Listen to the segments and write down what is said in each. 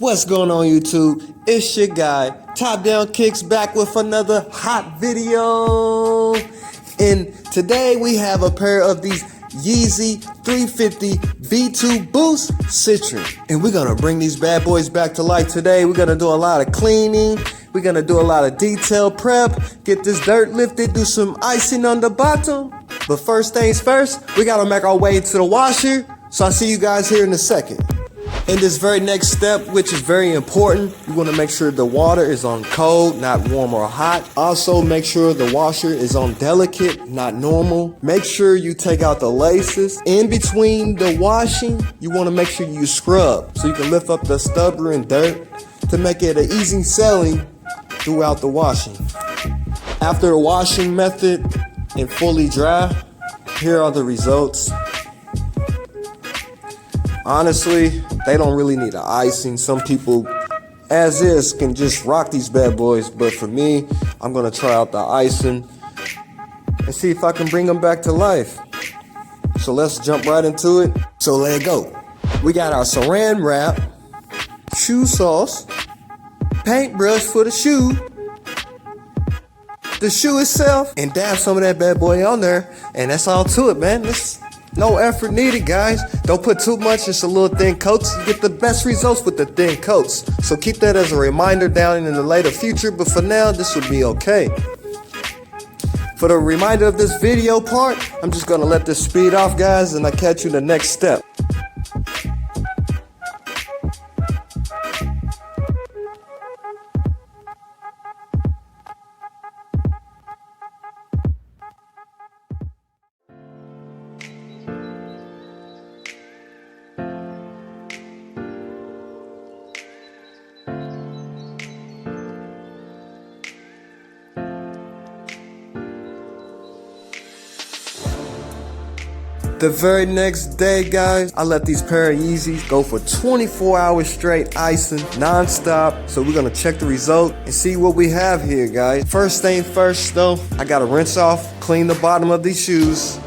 What's going on YouTube? It's your guy, TopDownKickz, back with another hot video. And today we have a pair of these Yeezy 350 V2 Boost Citrin. And we're gonna bring these bad boys back to life today. We're gonna do a lot of cleaning. We're gonna do a lot of detail prep, get this dirt lifted, do some icing on the bottom. But first things first, we gotta make our way to the washer. So I'll see you guys here in a second. In this very next step, which is very important, you want to make sure the water is on cold, not warm or hot. Also, make sure the washer is on delicate, not normal. Make sure you take out the laces. In between the washing, you want to make sure you scrub so you can lift up the stubber and dirt to make it an easy sailing throughout the washing. After the washing method and fully dry, here are the results. Honestly, they don't really need an icing. Some people, as is, can just rock these bad boys. But for me, I'm going to try out the icing and see if I can bring them back to life. So let's jump right into it. So let's go. We got our saran wrap, shoe sauce, paintbrush for the shoe, the shoe itself, and dab some of that bad boy on there. And that's all to it, man. No effort needed, guys. Don't put too much, just a little thin coats. You get the best results with the thin coats. So keep that as a reminder down in the later future, but for now, this will be okay. For the reminder of this video part, I'm just gonna let this speed off, guys, and I'll catch you in the next step. The very next day, guys, I let these pair of Yeezys go for 24 hours straight icing, non-stop. So we're gonna check the result and see what we have here, guys. First thing first, though, I gotta rinse off, clean the bottom of these shoes.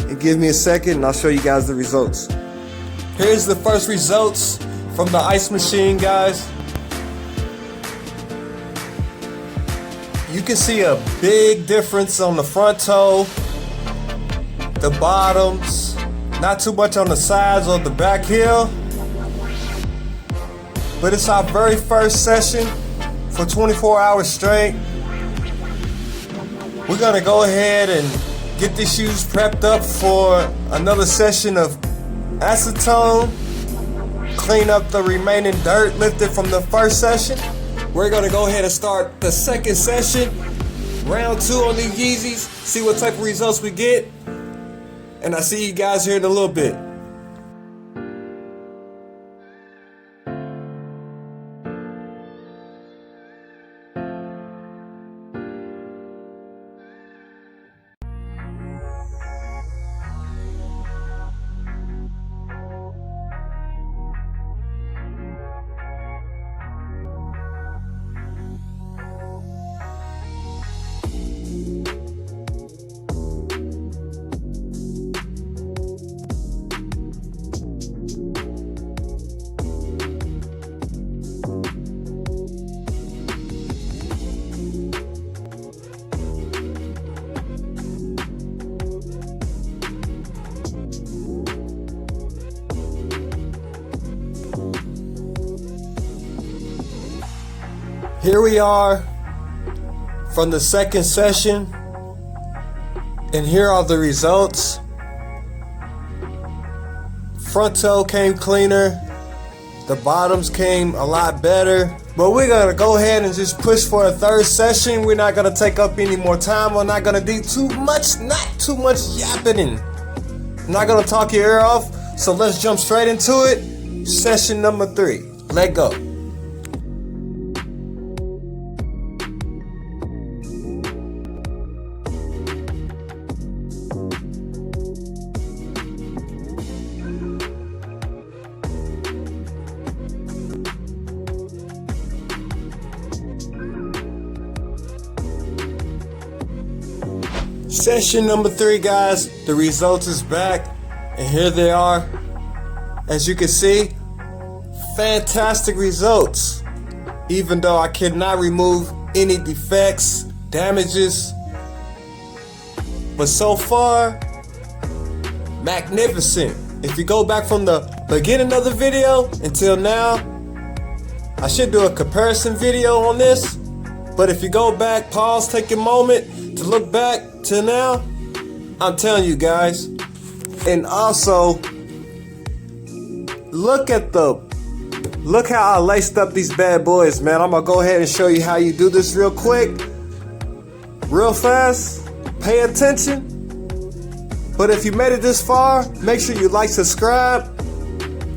And give me a second and I'll show you guys the results. Here's the first results from the ice machine, guys. You can see a big difference on the front toe, the bottoms, not too much on the sides or the back heel. But it's our very first session for 24 hours straight. We're gonna go ahead and get these shoes prepped up for another session of acetone, clean up the remaining dirt lifted from the first session. We're gonna go ahead and start the second session, round 2 on these Yeezys, see what type of results we get. And I'll see you guys here in a little bit. Here we are from the second session, and here are the results. Front toe came cleaner, the bottoms came a lot better, but we're gonna go ahead and just push for a third session. We're not gonna take up any more time. We're not gonna do not too much yapping. I'm not gonna talk your ear off, so let's jump straight into it. Session number 3, let go. Session number 3, guys. The results is back, and here they are. As you can see, fantastic results. Even though I cannot remove any defects, damages. But so far, magnificent. If you go back from the beginning of the video until now, I should do a comparison video on this. But if you go back, pause, take a moment to look back to now, I'm telling you guys. And also, look how I laced up these bad boys, man. I'm gonna go ahead and show you how you do this real quick, real fast. Pay attention. But if you made it this far, make sure you like, subscribe,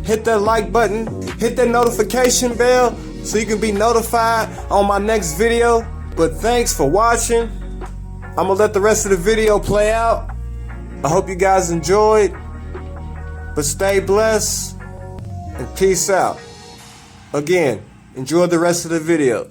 hit that like button, hit that notification bell so you can be notified on my next video. But thanks for watching. I'm gonna let the rest of the video play out. I hope you guys enjoyed. But stay blessed and peace out. Again, enjoy the rest of the video.